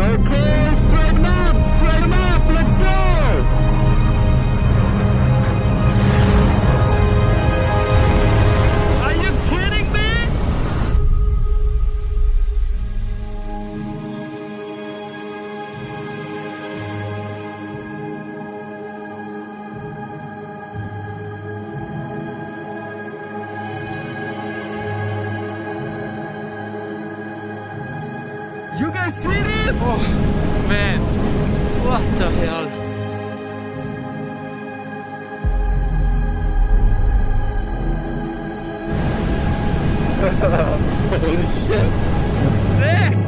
Okay, straighten up, let's go! Are you kidding me? You guys see this? Oh, man. What the hell? Holy shit! Sick!